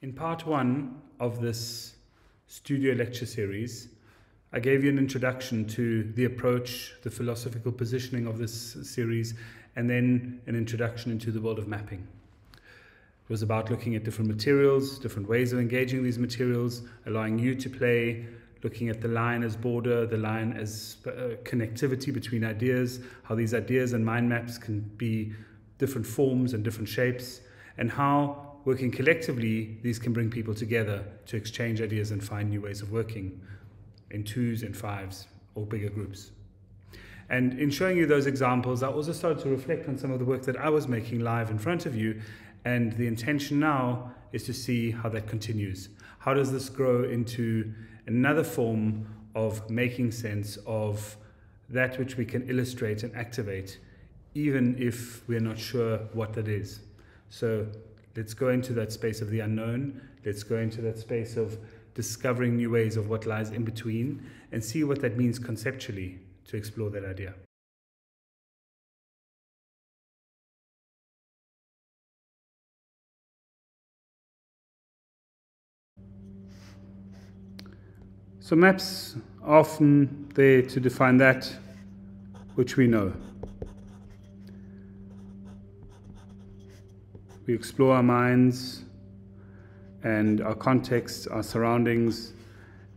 In part one of this studio lecture series, I gave you an introduction to the approach, the philosophical positioning of this series, and then an introduction into the world of mapping. It was about looking at different materials, different ways of engaging these materials, allowing you to play, looking at the line as border, the line as connectivity between ideas, how these ideas and mind maps can be different forms and different shapes, and how working collectively, these can bring people together to exchange ideas and find new ways of working in twos and fives or bigger groups. And in showing you those examples, I also started to reflect on some of the work that I was making live in front of you, and the intention now is to see how that continues. How does this grow into another form of making sense of that which we can illustrate and activate, even if we're not sure what that is? So let's go into that space of the unknown. Let's go into that space of discovering new ways of what lies in between and see what that means conceptually to explore that idea. So maps are often there to define that which we know. We explore our minds and our context, our surroundings,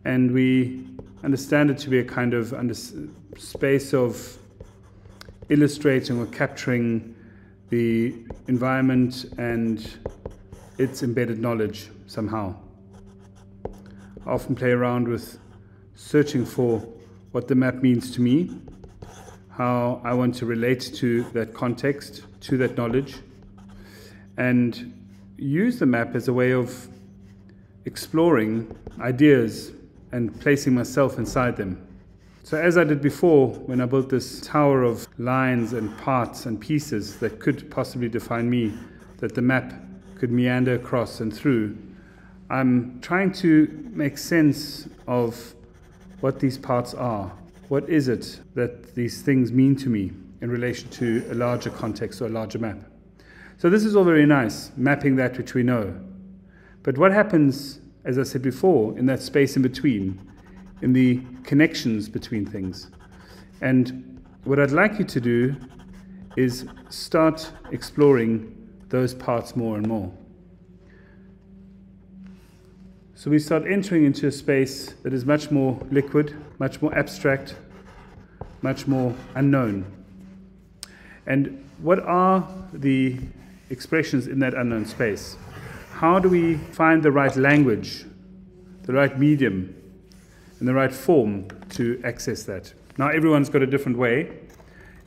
and we understand it to be a kind of space of illustrating or capturing the environment and its embedded knowledge somehow. I often play around with searching for what the map means to me, how I want to relate to that context, to that knowledge, and use the map as a way of exploring ideas and placing myself inside them. So as I did before, when I built this tower of lines and parts and pieces that could possibly define me, that the map could meander across and through, I'm trying to make sense of what these parts are. What is it that these things mean to me in relation to a larger context or a larger map? So this is all very nice, mapping that which we know. But what happens, as I said before, in that space in between, in the connections between things? And what I'd like you to do is start exploring those parts more and more. So we start entering into a space that is much more liquid, much more abstract, much more unknown. And what are the expressions in that unknown space? How do we find the right language, the right medium, and the right form to access that? Now, everyone's got a different way.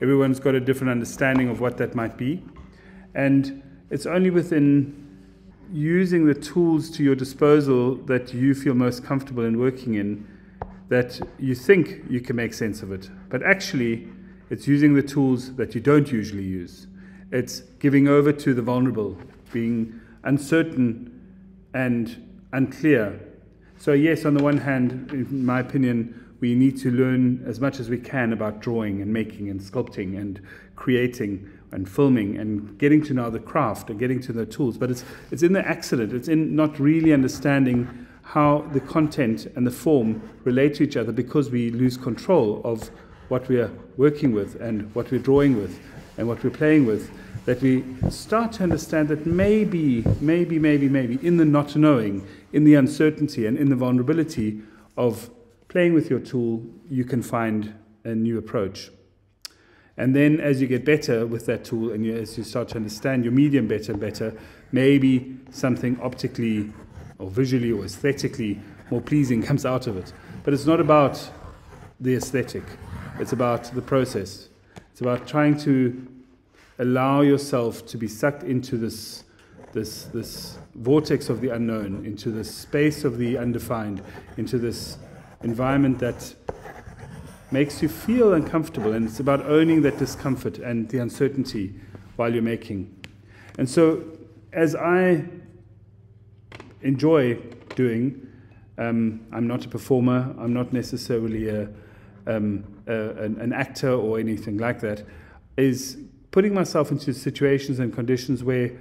Everyone's got a different understanding of what that might be. And it's only within using the tools to your disposal that you feel most comfortable in working in that you think you can make sense of it. But actually, it's using the tools that you don't usually use. It's giving over to the vulnerable, being uncertain and unclear. So yes, on the one hand, in my opinion, we need to learn as much as we can about drawing and making and sculpting and creating and filming and getting to know the craft and getting to the tools. But it's in the accident. It's in not really understanding how the content and the form relate to each other, because we lose control of what we are working with and what we're drawing with and what we're playing with, that we start to understand that maybe, in the not knowing, in the uncertainty and in the vulnerability of playing with your tool, you can find a new approach. And then as you get better with that tool and as you start to understand your medium better and better, maybe something optically or visually or aesthetically more pleasing comes out of it. But it's not about the aesthetic. It's about the process. It's about trying to allow yourself to be sucked into this vortex of the unknown, into this space of the undefined, into this environment that makes you feel uncomfortable. And it's about owning that discomfort and the uncertainty while you're making. And so, as I enjoy doing, I'm not a performer, I'm not necessarily an actor or anything like that, is putting myself into situations and conditions where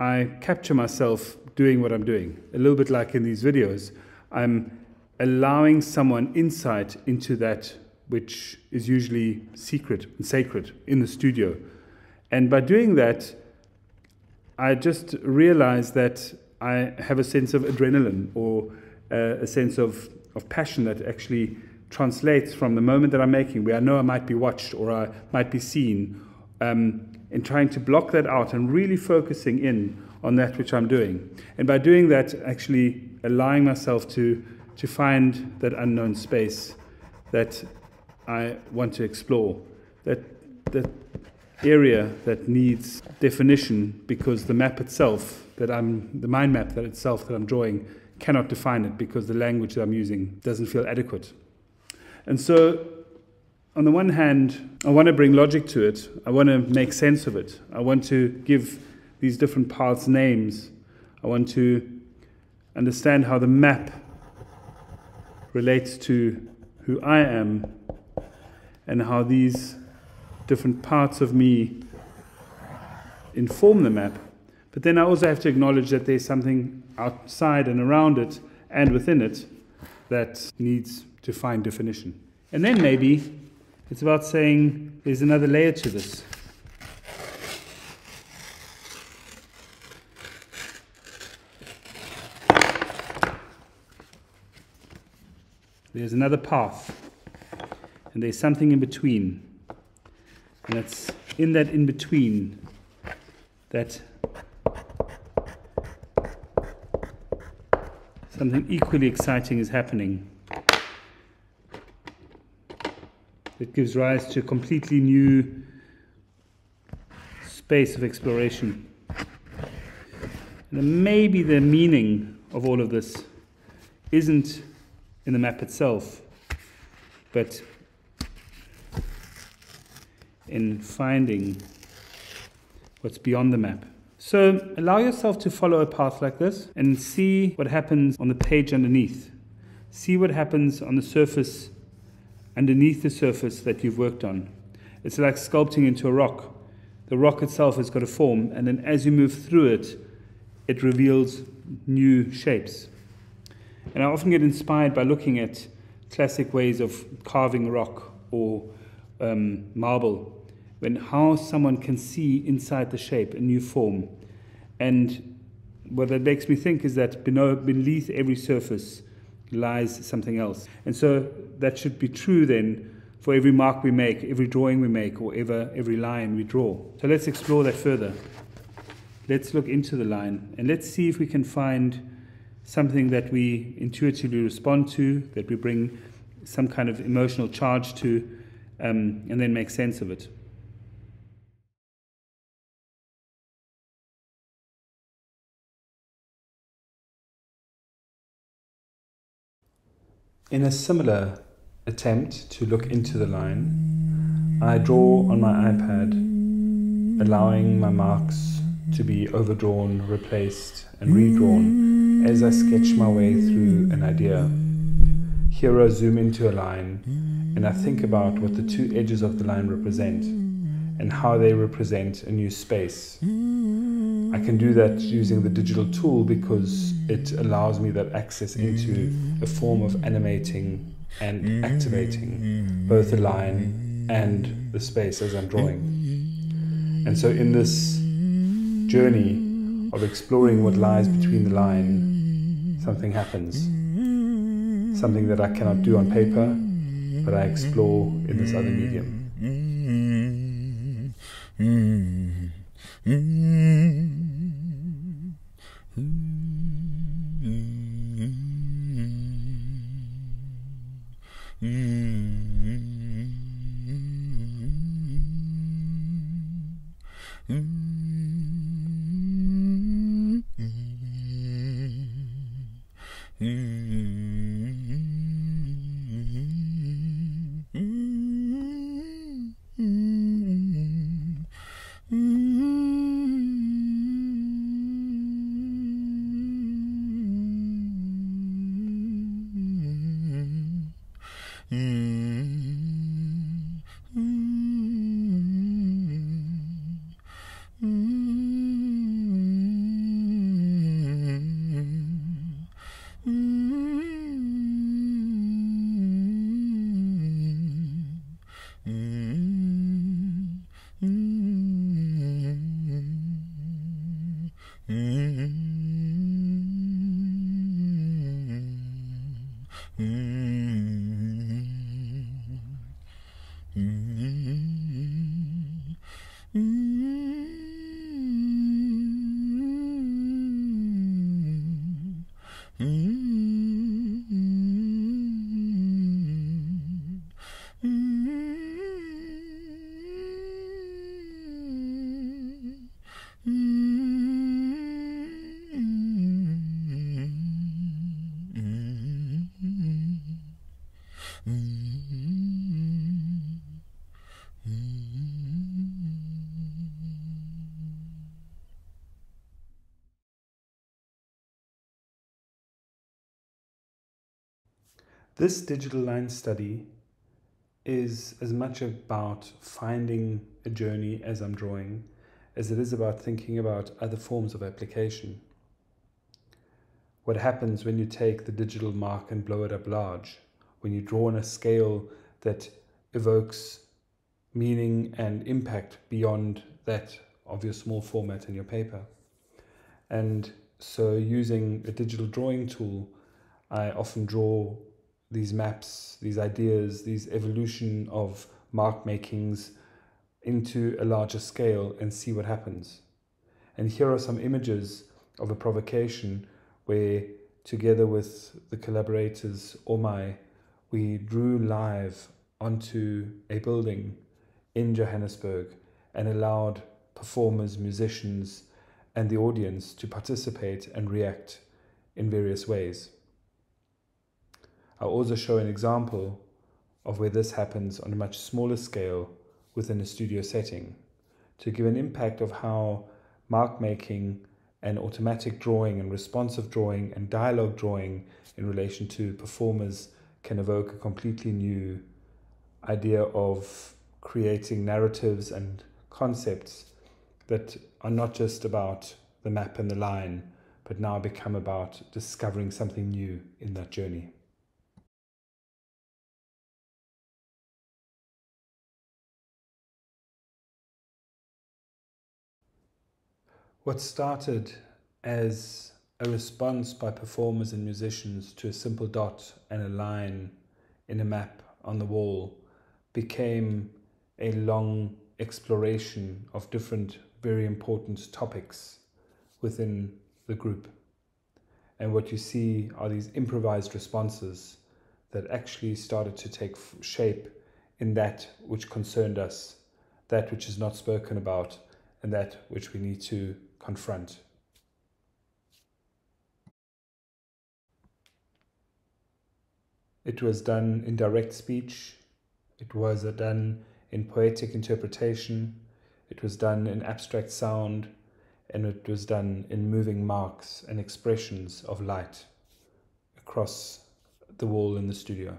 I capture myself doing what I'm doing. A little bit like in these videos, I'm allowing someone insight into that which is usually secret and sacred in the studio. And by doing that, I just realize that I have a sense of adrenaline or a sense of passion that actually translates from the moment that I'm making, where I know I might be watched or I might be seen, and trying to block that out and really focusing in on that which I'm doing. And by doing that, actually allowing myself to find that unknown space that I want to explore, that area that needs definition, because the map itself, the mind map that I'm drawing, cannot define it because the language that I'm using doesn't feel adequate. And so, on the one hand, I want to bring logic to it. I want to make sense of it. I want to give these different parts names. I want to understand how the map relates to who I am and how these different parts of me inform the map. But then I also have to acknowledge that there's something outside and around it and within it that needs to find definition. And then maybe it's about saying there's another layer to this. There's another path, and there's something in between. And it's in that in between that something equally exciting is happening. It gives rise to a completely new space of exploration. And maybe the meaning of all of this isn't in the map itself, but in finding what's beyond the map. So allow yourself to follow a path like this and see what happens on the page underneath. See what happens on the surface, underneath the surface that you've worked on. It's like sculpting into a rock. The rock itself has got a form, and then as you move through it, it reveals new shapes. And I often get inspired by looking at classic ways of carving rock or marble, when how someone can see inside the shape a new form. And what that makes me think is that beneath every surface lies something else. And so that should be true then for every mark we make, every drawing we make, or every line we draw. So let's explore that further. Let's look into the line and let's see if we can find something that we intuitively respond to, that we bring some kind of emotional charge to, and then make sense of it. In a similar attempt to look into the line, I draw on my iPad, allowing my marks to be overdrawn, replaced, and redrawn as I sketch my way through an idea. Here I zoom into a line, and I think about what the two edges of the line represent, and how they represent a new space. I can do that using the digital tool because it allows me that access into a form of animating and activating both the line and the space as I'm drawing. And so in this journey of exploring what lies between the line, something happens. Something that I cannot do on paper, but I explore in this other medium. This digital line study is as much about finding a journey as I'm drawing as it is about thinking about other forms of application. What happens when you take the digital mark and blow it up large, when you draw on a scale that evokes meaning and impact beyond that of your small format in your paper. And so using a digital drawing tool, I often draw these maps, these ideas, these evolution of mark makings into a larger scale and see what happens. And here are some images of a provocation where, together with the collaborators we drew live onto a building in Johannesburg and allowed performers, musicians, and the audience to participate and react in various ways. I'll also show an example of where this happens on a much smaller scale within a studio setting to give an impact of how mark making and automatic drawing and responsive drawing and dialogue drawing in relation to performers can evoke a completely new idea of creating narratives and concepts that are not just about the map and the line, but now become about discovering something new in that journey. What started as a response by performers and musicians to a simple dot and a line in a map on the wall became a long exploration of different very important topics within the group. And what you see are these improvised responses that actually started to take shape in that which concerned us, that which is not spoken about, and that which we need to confront. It was done in direct speech, it was done in poetic interpretation, it was done in abstract sound, and it was done in moving marks and expressions of light across the wall in the studio.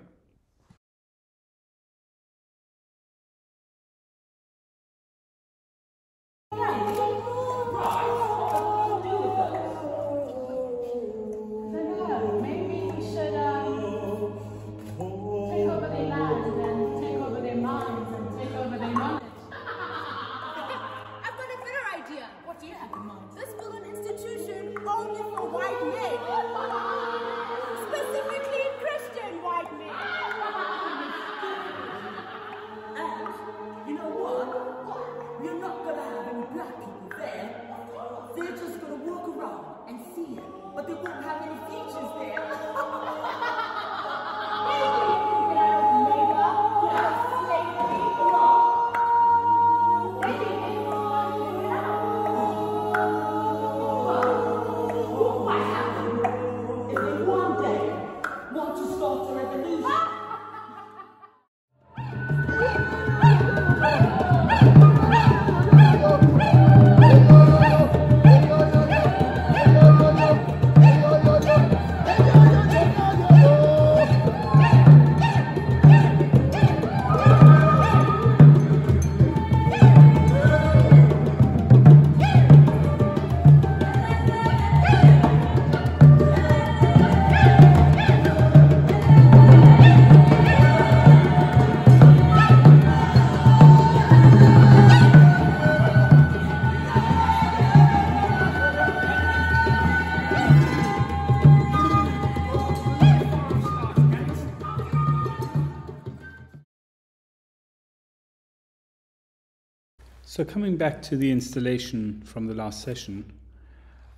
So coming back to the installation from the last session,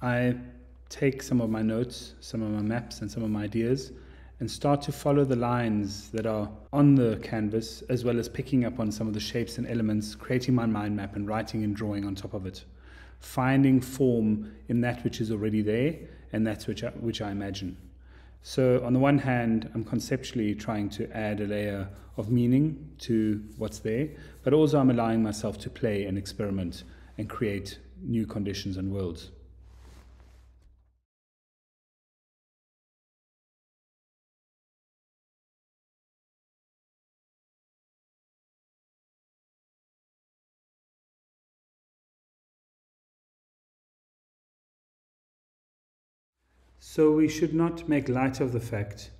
I take some of my notes, some of my maps and some of my ideas and start to follow the lines that are on the canvas, as well as picking up on some of the shapes and elements, creating my mind map and writing and drawing on top of it, finding form in that which is already there and that's which I imagine. So on the one hand, I'm conceptually trying to add a layer of meaning to what's there, but also I'm allowing myself to play and experiment and create new conditions and worlds. So we should not make light of the fact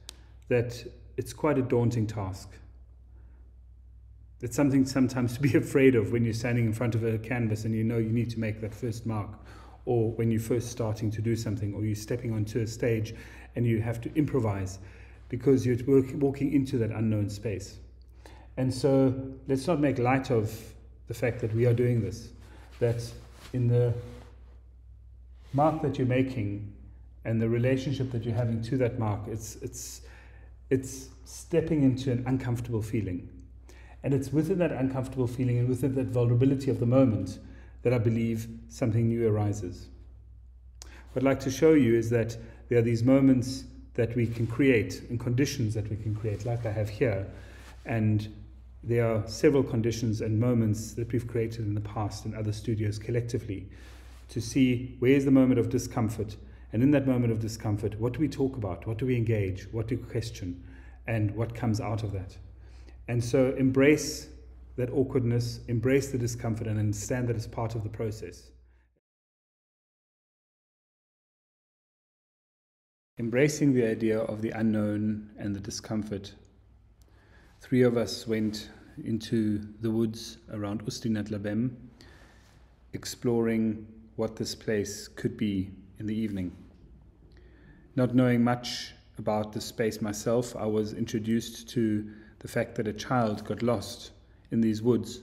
that it's quite a daunting task. It's something sometimes to be afraid of when you're standing in front of a canvas and you know you need to make that first mark, or when you're first starting to do something, or you're stepping onto a stage and you have to improvise because you're walking into that unknown space. And so let's not make light of the fact that we are doing this, that in the mark that you're making and the relationship that you're having to that mark, it's stepping into an uncomfortable feeling. And it's within that uncomfortable feeling and within that vulnerability of the moment that I believe something new arises. What I'd like to show you is that there are these moments that we can create and conditions that we can create, like I have here. And there are several conditions and moments that we've created in the past in other studios collectively to see where's the moment of discomfort. And in that moment of discomfort, what do we talk about? What do we engage? What do we question? And what comes out of that? And so embrace that awkwardness, embrace the discomfort, and understand that it's part of the process. Embracing the idea of the unknown and the discomfort, 3 of us went into the woods around Ústí at Labem, exploring what this place could be in the evening. Not knowing much about the space myself, I was introduced to the fact that a child got lost in these woods,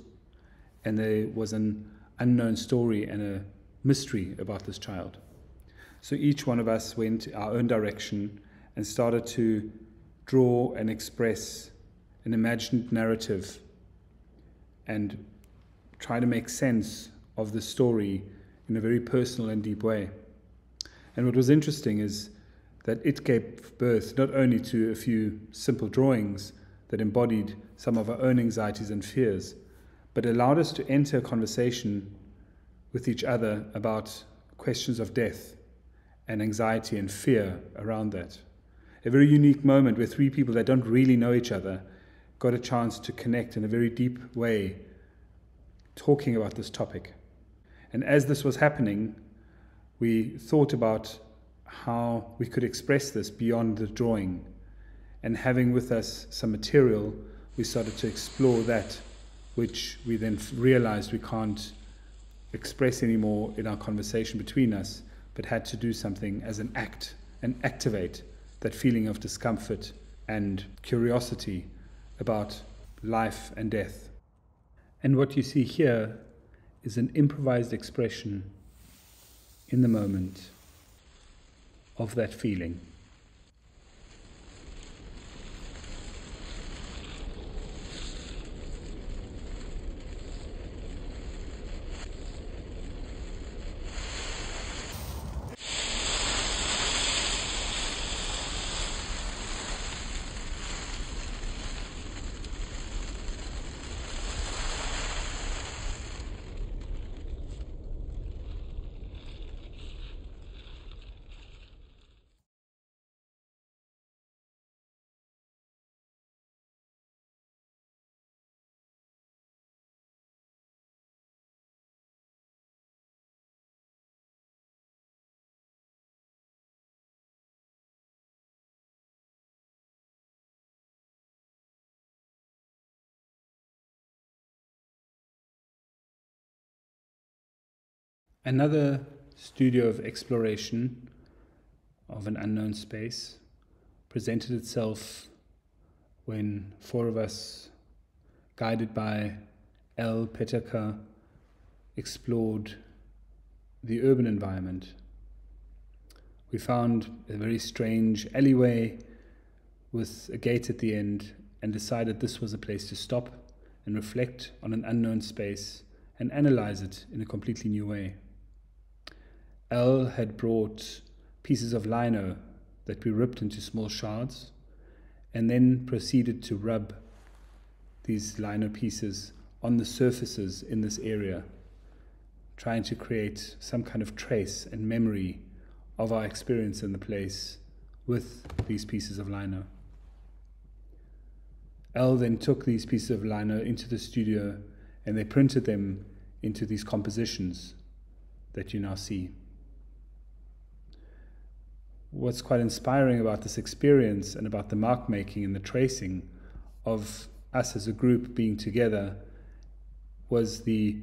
and there was an unknown story and a mystery about this child. So each one of us went our own direction and started to draw and express an imagined narrative and try to make sense of the story in a very personal and deep way. And what was interesting is that it gave birth not only to a few simple drawings that embodied some of our own anxieties and fears, but allowed us to enter a conversation with each other about questions of death and anxiety and fear around that. A very unique moment where 3 people that don't really know each other got a chance to connect in a very deep way, talking about this topic. And as this was happening, we thought about how we could express this beyond the drawing. And having with us some material, we started to explore that, which we then realized we can't express anymore in our conversation between us, but had to do something as an act and activate that feeling of discomfort and curiosity about life and death. And what you see here is an improvised expression in the moment of that feeling. Another studio of exploration of an unknown space presented itself when 4 of us, guided by pedagogue explored the urban environment. We found a very strange alleyway with a gate at the end and decided this was a place to stop and reflect on an unknown space and analyze it in a completely new way. Elle had brought pieces of lino that we ripped into small shards and then proceeded to rub these lino pieces on the surfaces in this area, trying to create some kind of trace and memory of our experience in the place with these pieces of lino. Elle then took these pieces of lino into the studio and they printed them into these compositions that you now see. What's quite inspiring about this experience and about the mark making and the tracing of us as a group being together was the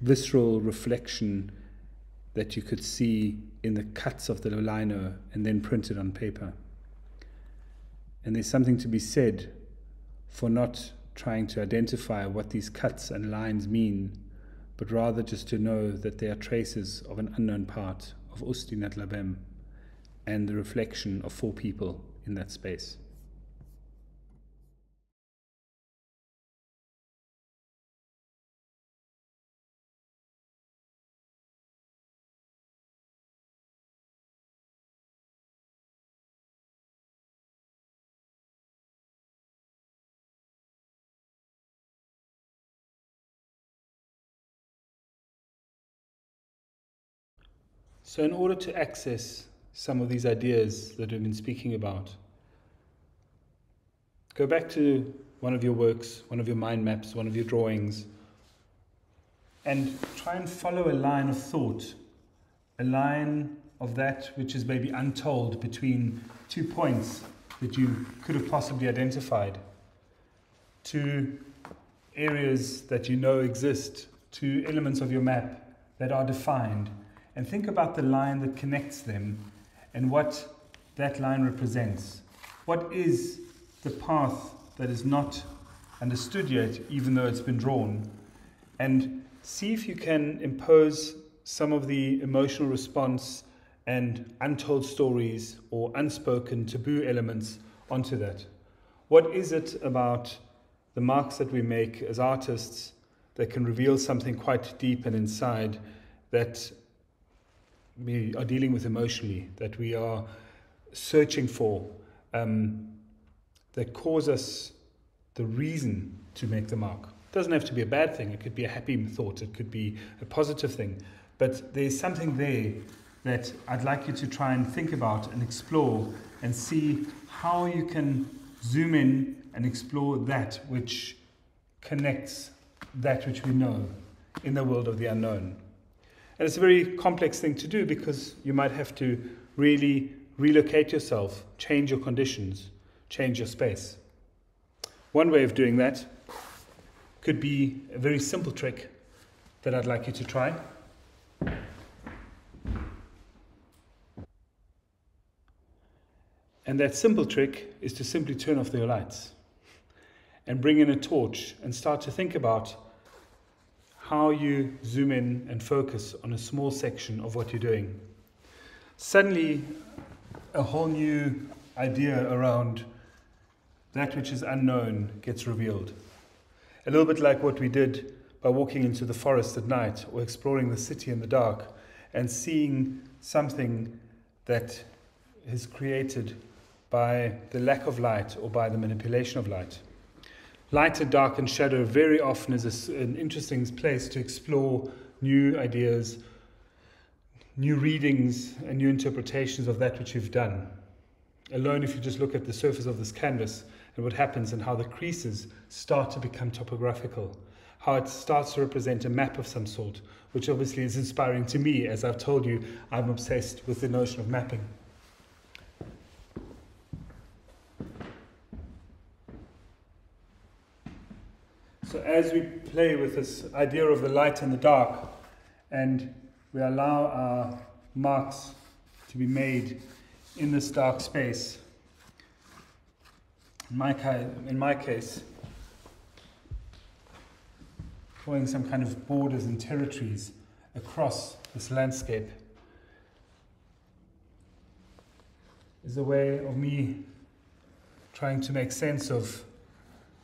visceral reflection that you could see in the cuts of the lino and then printed on paper. And there's something to be said for not trying to identify what these cuts and lines mean, but rather just to know that they are traces of an unknown part of Ústí nad Labem and the reflection of 4 people in that space. So in order to access some of these ideas that we've been speaking about, go back to one of your works, one of your mind maps, one of your drawings, and try and follow a line of thought, a line of that which is maybe untold between 2 points that you could have possibly identified, 2 areas that you know exist, 2 elements of your map that are defined. And think about the line that connects them and what that line represents. What is the path that is not understood yet, even though it's been drawn? And see if you can impose some of the emotional response and untold stories or unspoken taboo elements onto that. What is it about the marks that we make as artists that can reveal something quite deep and inside that we are dealing with emotionally, that we are searching for, that cause us the reason to make the mark? It doesn't have to be a bad thing. It could be a happy thought. It could be a positive thing. But there's something there that I'd like you to try and think about and explore and see how you can zoom in and explore that which connects that which we know in the world of the unknown. And it's a very complex thing to do because you might have to really relocate yourself, change your conditions, change your space. One way of doing that could be a very simple trick that I'd like you to try. And that simple trick is to simply turn off your lights and bring in a torch and start to think about how you zoom in and focus on a small section of what you're doing. Suddenly, a whole new idea around that which is unknown gets revealed. A little bit like what we did by walking into the forest at night or exploring the city in the dark and seeing something that is created by the lack of light or by the manipulation of light. Light and dark and shadow very often is an interesting place to explore new ideas, new readings and new interpretations of that which you've done. Alone, if you just look at the surface of this canvas and what happens and how the creases start to become topographical, how it starts to represent a map of some sort, which obviously is inspiring to me. As I've told you, I'm obsessed with the notion of mapping. So as we play with this idea of the light and the dark, and we allow our marks to be made in this dark space, in my case, drawing some kind of borders and territories across this landscape is a way of me trying to make sense of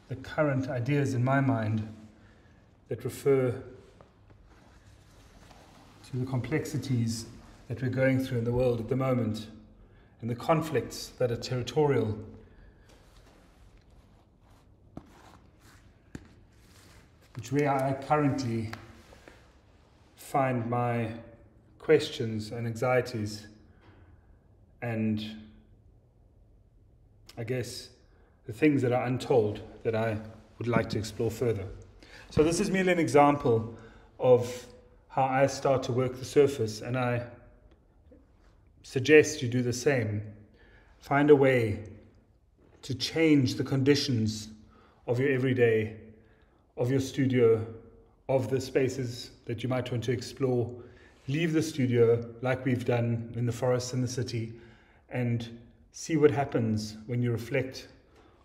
the current ideas in my mind that refer to the complexities that we're going through in the world at the moment and the conflicts that are territorial. Which where I currently find my questions and anxieties and I guess the things that are untold that I would like to explore further. So this is merely an example of how I start to work the surface, and I suggest you do the same. Find a way to change the conditions of your everyday, of your studio, of the spaces that you might want to explore. Leave the studio like we've done in the forest and the city and see what happens when you reflect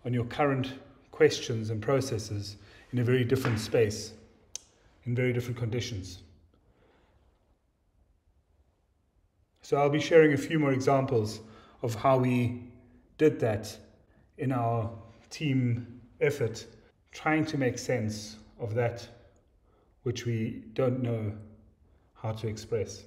on your current questions and processes in a very different space, in very different conditions. So I'll be sharing a few more examples of how we did that in our team effort, trying to make sense of that which we don't know how to express.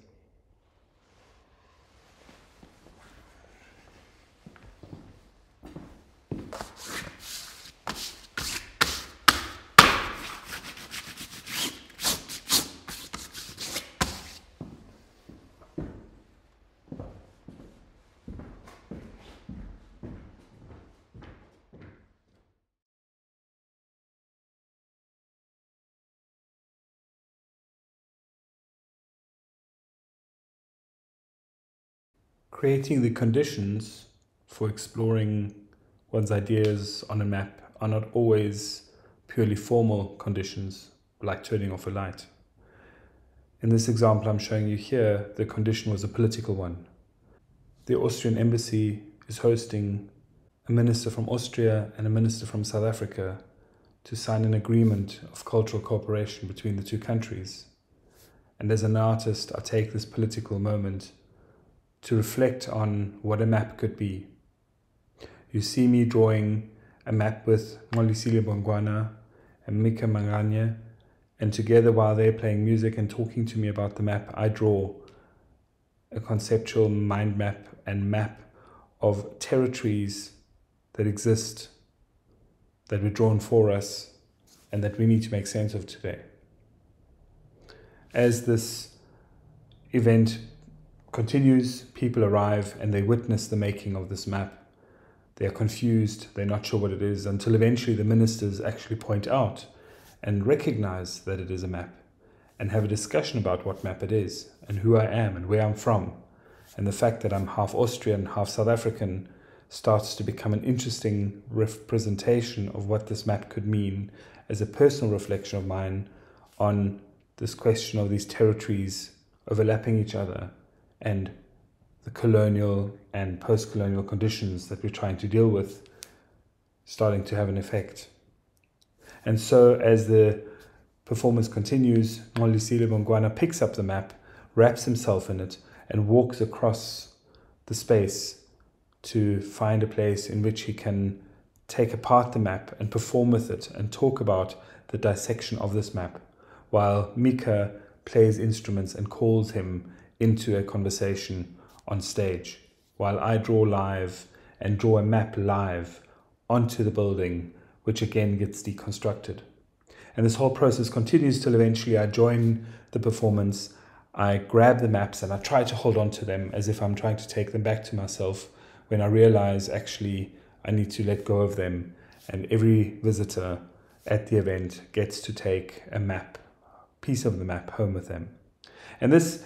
Creating the conditions for exploring one's ideas on a map are not always purely formal conditions, like turning off a light. In this example I'm showing you here, the condition was a political one. The Austrian embassy is hosting a minister from Austria and a minister from South Africa to sign an agreement of cultural cooperation between the two countries. And as an artist, I take this political moment to reflect on what a map could be. You see me drawing a map with Molisile Bongwana and Mika Manganye, and together while they're playing music and talking to me about the map, I draw a conceptual mind map and map of territories that exist, that were drawn for us, and that we need to make sense of today. As this event continues, people arrive and they witness the making of this map. They are confused, they're not sure what it is, until eventually the ministers actually point out and recognize that it is a map and have a discussion about what map it is and who I am and where I'm from. And the fact that I'm half Austrian, half South African starts to become an interesting representation of what this map could mean as a personal reflection of mine on this question of these territories overlapping each other and the colonial and post-colonial conditions that we're trying to deal with starting to have an effect. And so as the performance continues, Molisile Bongwana picks up the map, wraps himself in it, and walks across the space to find a place in which he can take apart the map and perform with it and talk about the dissection of this map, while Mika plays instruments and calls him into a conversation on stage, while I draw live and draw a map live onto the building, which again gets deconstructed. And this whole process continues till eventually I join the performance, I grab the maps and I try to hold on to them as if I'm trying to take them back to myself, when I realize actually I need to let go of them, and every visitor at the event gets to take a map, piece of the map home with them. And this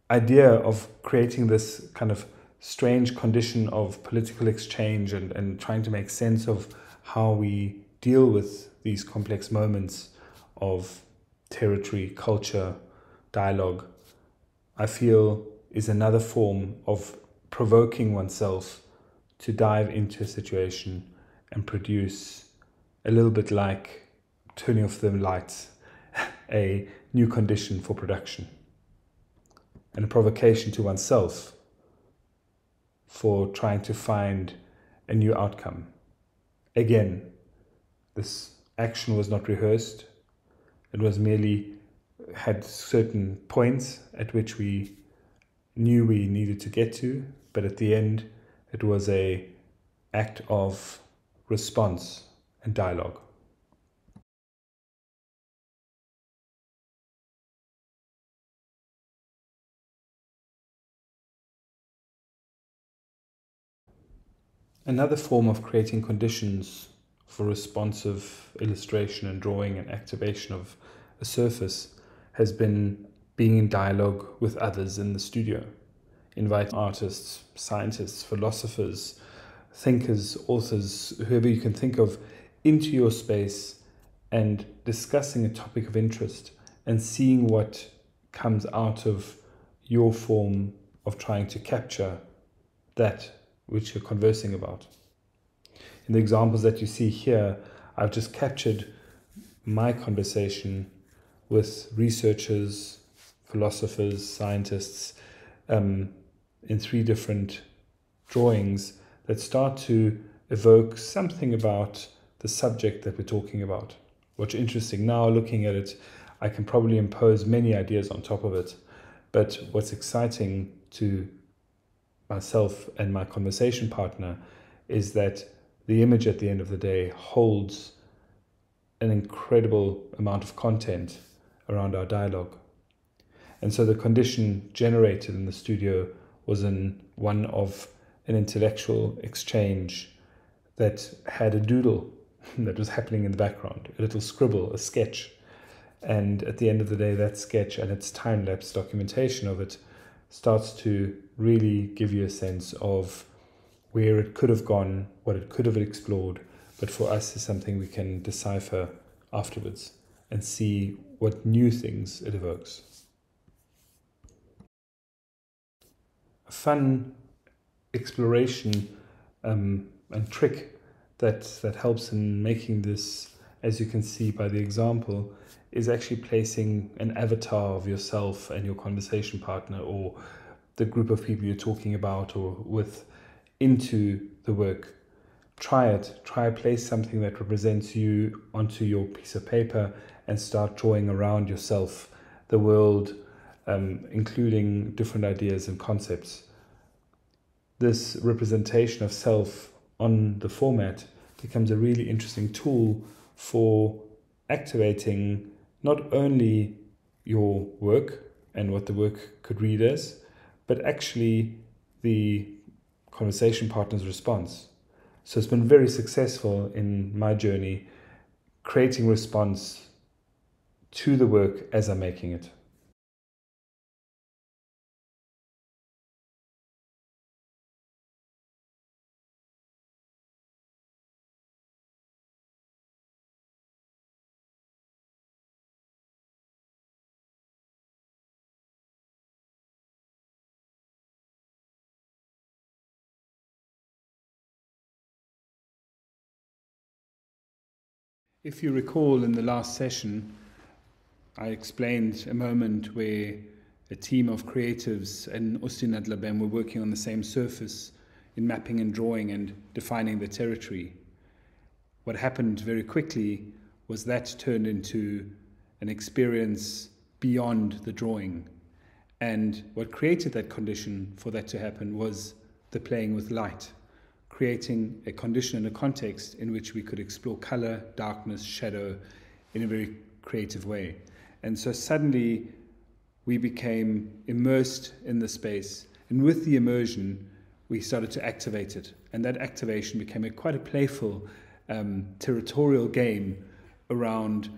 idea of creating this kind of strange condition of political exchange and trying to make sense of how we deal with these complex moments of territory, culture, dialogue, I feel is another form of provoking oneself to dive into a situation and produce a little bit like turning off the lights a new condition for production and a provocation to oneself for trying to find a new outcome. Again, this action was not rehearsed. It was merely had certain points at which we knew we needed to get to, but at the end it was an act of response and dialogue. Another form of creating conditions for responsive illustration and drawing and activation of a surface has been being in dialogue with others in the studio. Invite artists, scientists, philosophers, thinkers, authors, whoever you can think of, into your space and discussing a topic of interest and seeing what comes out of your form of trying to capture that which you're conversing about. In the examples that you see here, I've just captured my conversation with researchers, philosophers, scientists, in 3 different drawings that start to evoke something about the subject that we're talking about. What's interesting now, looking at it, I can probably impose many ideas on top of it, but what's exciting to myself and my conversation partner is that the image at the end of the day holds an incredible amount of content around our dialogue. And so the condition generated in the studio was one of an intellectual exchange that had a doodle that was happening in the background, a little scribble, a sketch. And at the end of the day, that sketch and its time-lapse documentation of it starts to really give you a sense of where it could have gone, what it could have explored, but for us is something we can decipher afterwards and see what new things it evokes. A fun exploration and trick that helps in making this, as you can see by the example, is actually placing an avatar of yourself and your conversation partner or the group of people you're talking about or with into the work. Try it. Try place something that represents you onto your piece of paper and start drawing around yourself, the world, including different ideas and concepts. This representation of self on the format becomes a really interesting tool for activating not only your work and what the work could read as, but actually the conversation partner's response. So it's been very successful in my journey creating response to the work as I'm making it. If you recall in the last session, I explained a moment where a team of creatives in Ústí and Labem were working on the same surface in mapping and drawing and defining the territory. What happened very quickly was that turned into an experience beyond the drawing. And what created that condition for that to happen was the playing with light, creating a condition and a context in which we could explore color, darkness, shadow in a very creative way. And so suddenly we became immersed in the space, and with the immersion we started to activate it, and that activation became quite a playful territorial game around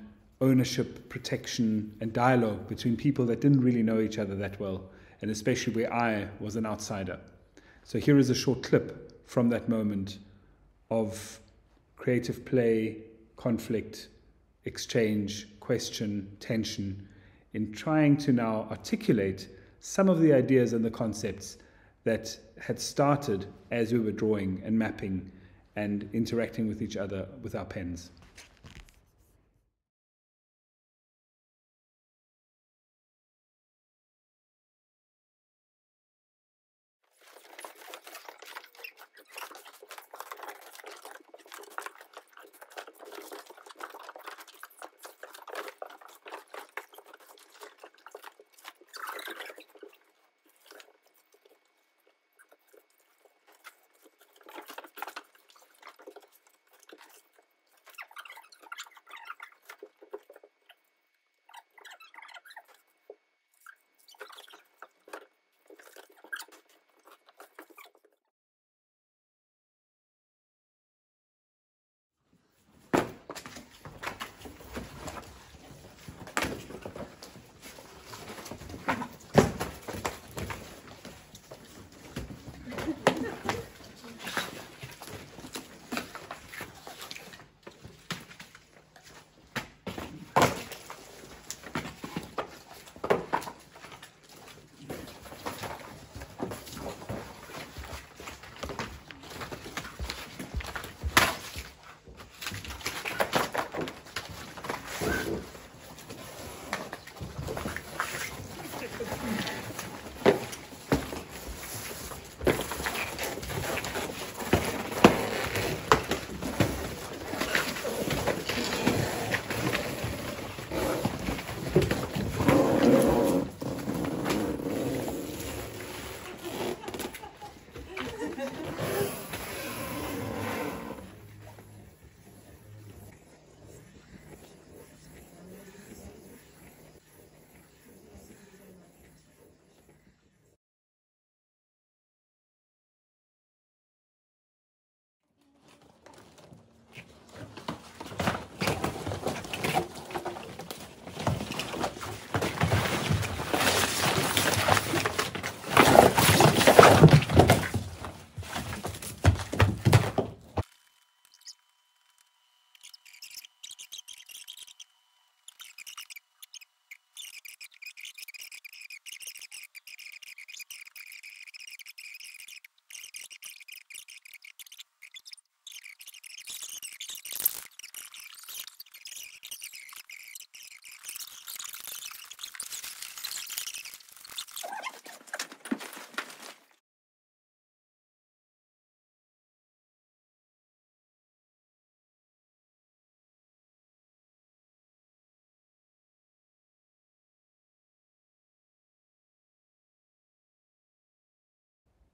ownership, protection and dialogue between people that didn't really know each other that well, and especially where I was an outsider. So here is a short clip from that moment of creative play, conflict, exchange, question, tension, in trying to now articulate some of the ideas and the concepts that had started as we were drawing and mapping and interacting with each other with our pens.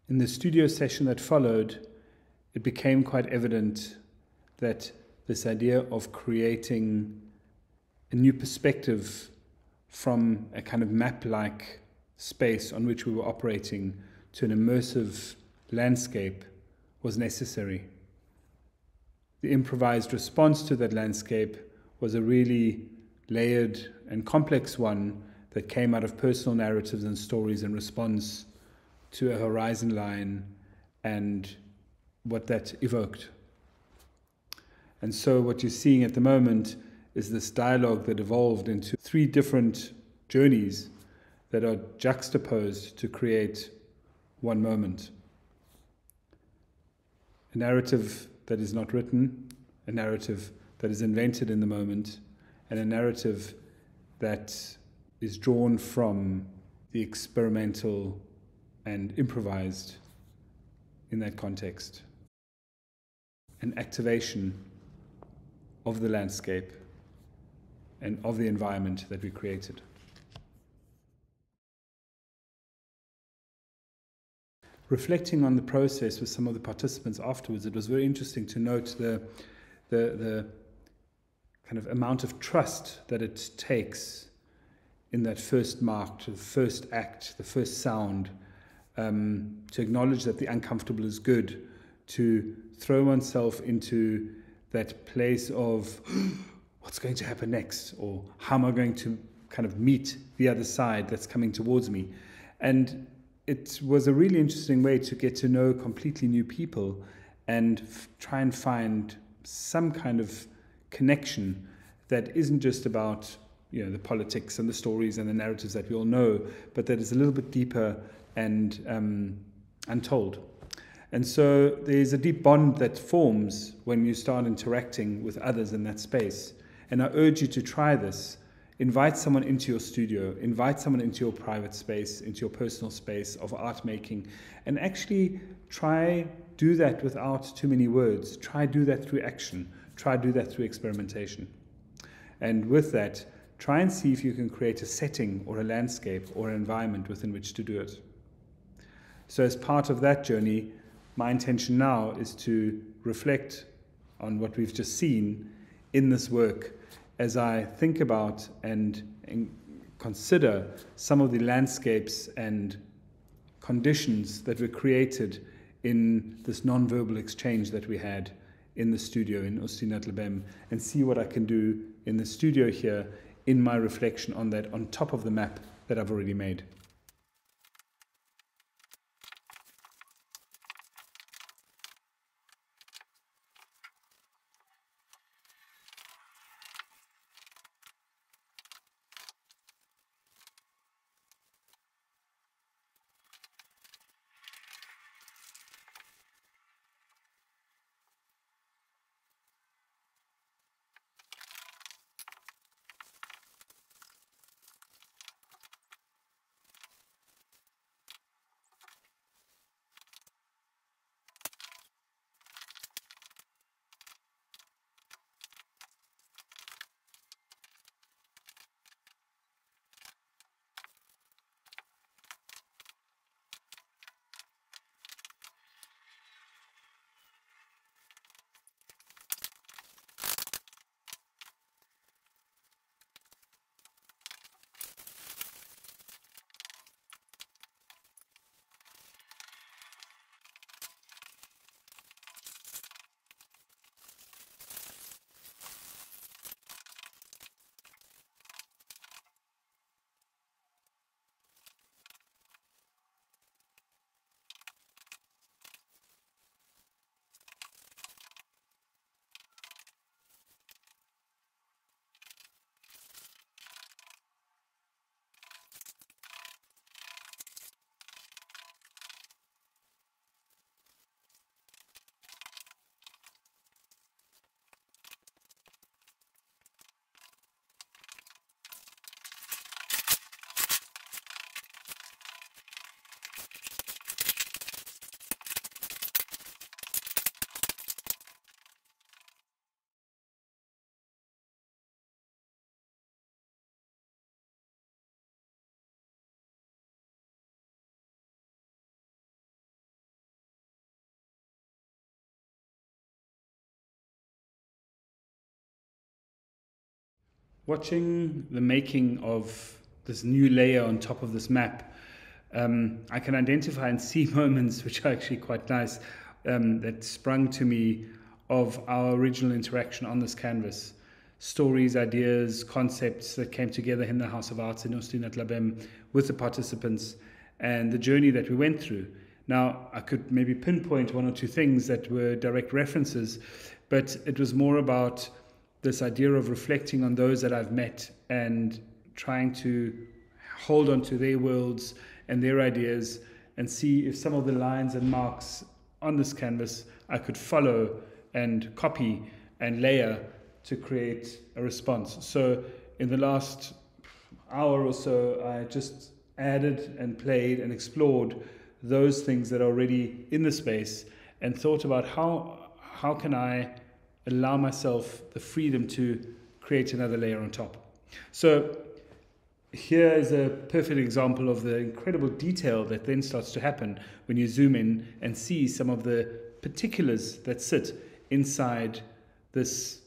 In the studio session that followed, it became quite evident that this idea of creating a new perspective from a kind of map-like space on which we were operating to an immersive landscape was necessary. The improvised response to that landscape was a really layered and complex one that came out of personal narratives and stories in response to a horizon line and what that evoked. And so what you're seeing at the moment is this dialogue that evolved into 3 different journeys that are juxtaposed to create one moment. A narrative that is not written, a narrative that is invented in the moment, and a narrative that is drawn from the experimental and improvised in that context. An activation of the landscape and of the environment that we created. Reflecting on the process with some of the participants afterwards, it was very interesting to note the kind of amount of trust that it takes in that first mark, to the first act, the first sound, to acknowledge that the uncomfortable is good, to throw oneself into that place of what's going to happen next, or how am I going to kind of meet the other side that's coming towards me. And it was a really interesting way to get to know completely new people and try and find some kind of connection that isn't just about, you know, the politics and the stories and the narratives that we all know, but that is a little bit deeper and untold. And so there's a deep bond that forms when you start interacting with others in that space. And I urge you to try this. Invite someone into your studio, invite someone into your private space, into your personal space of art making, and actually try do that without too many words. Try do that through action. Try do that through experimentation. And with that, try and see if you can create a setting or a landscape or an environment within which to do it. So as part of that journey, my intention now is to reflect on what we've just seen in this work as I think about and consider some of the landscapes and conditions that were created in this non-verbal exchange that we had in the studio in Ústí nad Labem, and see what I can do in the studio here in my reflection on that, on top of the map that I've already made. watching the making of this new layer on top of this map, I can identify and see moments which are actually quite nice that sprung to me of our original interaction on this canvas. Stories, ideas, concepts that came together in the House of Arts in Ústí at Labem with the participants and the journey that we went through. Now, I could maybe pinpoint one or two things that were direct references, but it was more about this idea of reflecting on those that I've met and trying to hold on to their worlds and their ideas and see if some of the lines and marks on this canvas I could follow and copy and layer to create a response. So in the last hour or so, I just added and played and explored those things that are already in the space and thought about how can I allow myself the freedom to create another layer on top. So here is a perfect example of the incredible detail that then starts to happen when you zoom in and see some of the particulars that sit inside this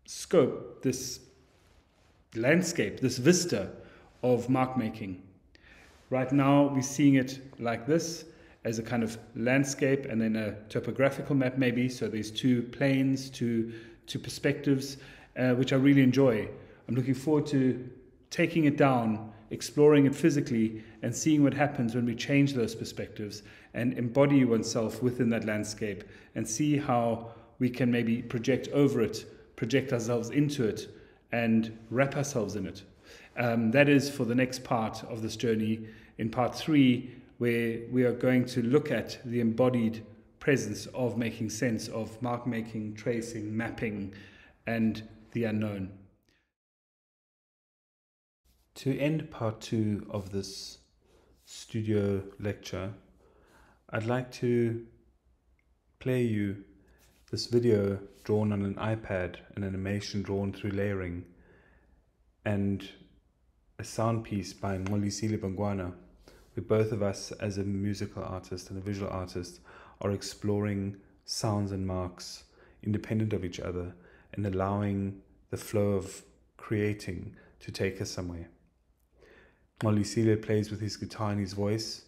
scope, this landscape, this vista of mark making. Right now we're seeing it like this, as a kind of landscape and then a topographical map maybe, so there's two planes, two perspectives, which I really enjoy. I'm looking forward to taking it down, exploring it physically, and seeing what happens when we change those perspectives and embody oneself within that landscape and see how we can maybe project over it, project ourselves into it, and wrap ourselves in it. That is for the next part of this journey, in part 3, where we are going to look at the embodied presence of making sense of mark making, tracing, mapping, and the unknown. To end part 2 of this studio lecture, I'd like to play you this video drawn on an iPad, an animation drawn through layering, and a sound piece by Molisile Bangwana, where both of us as a musical artist and a visual artist are exploring sounds and marks independent of each other and allowing the flow of creating to take us somewhere. Molisile plays with his guitar and his voice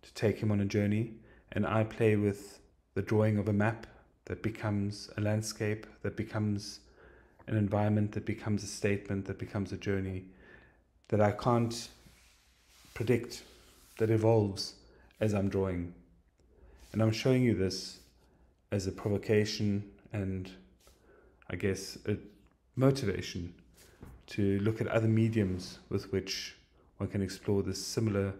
to take him on a journey, and I play with the drawing of a map that becomes a landscape, that becomes an environment, that becomes a statement, that becomes a journey that I can't predict, that evolves as I'm drawing. And I'm showing you this as a provocation and I guess a motivation to look at other mediums with which one can explore the similar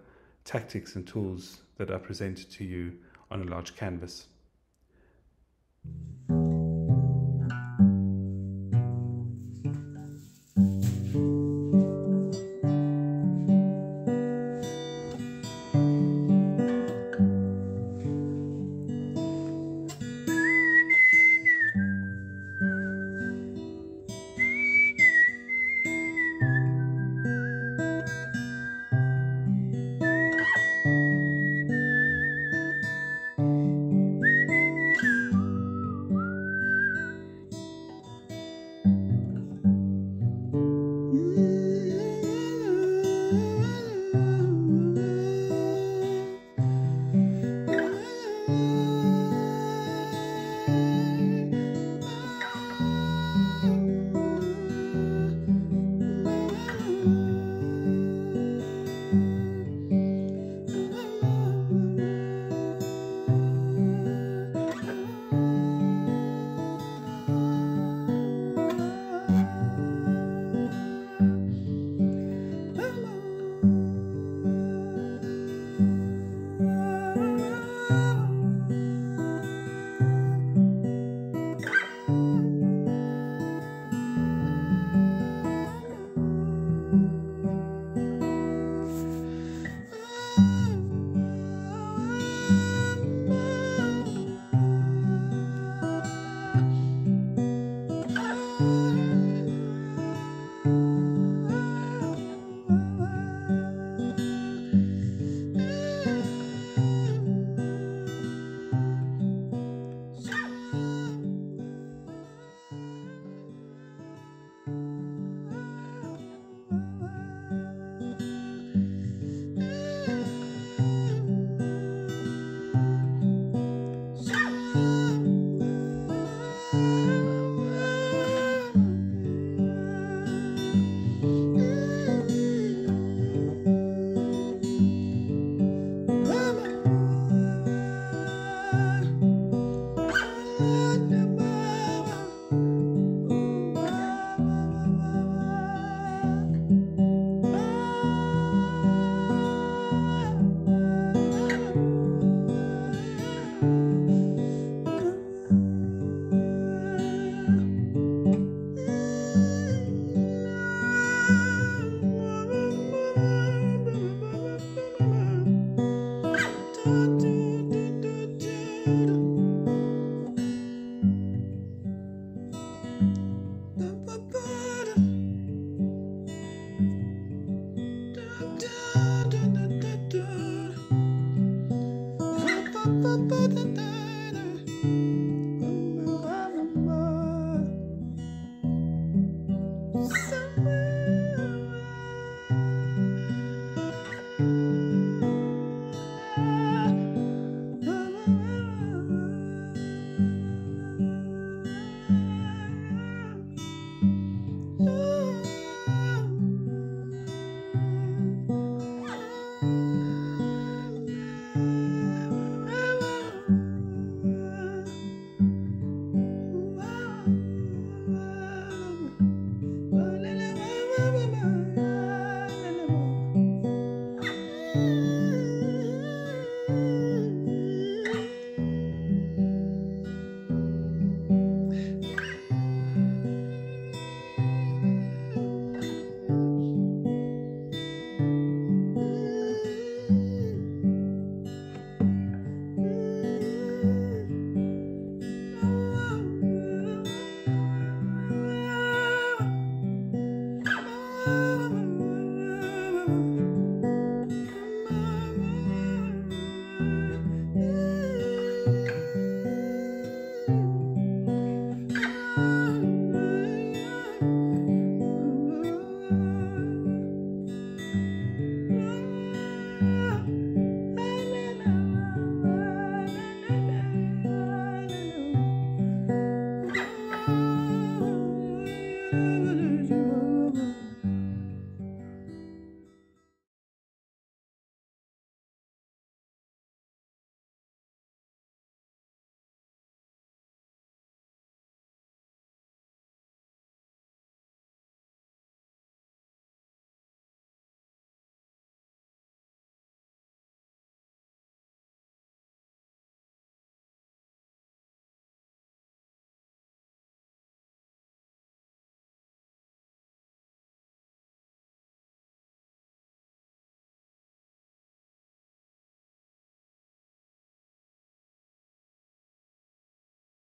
tactics and tools that are presented to you on a large canvas. you.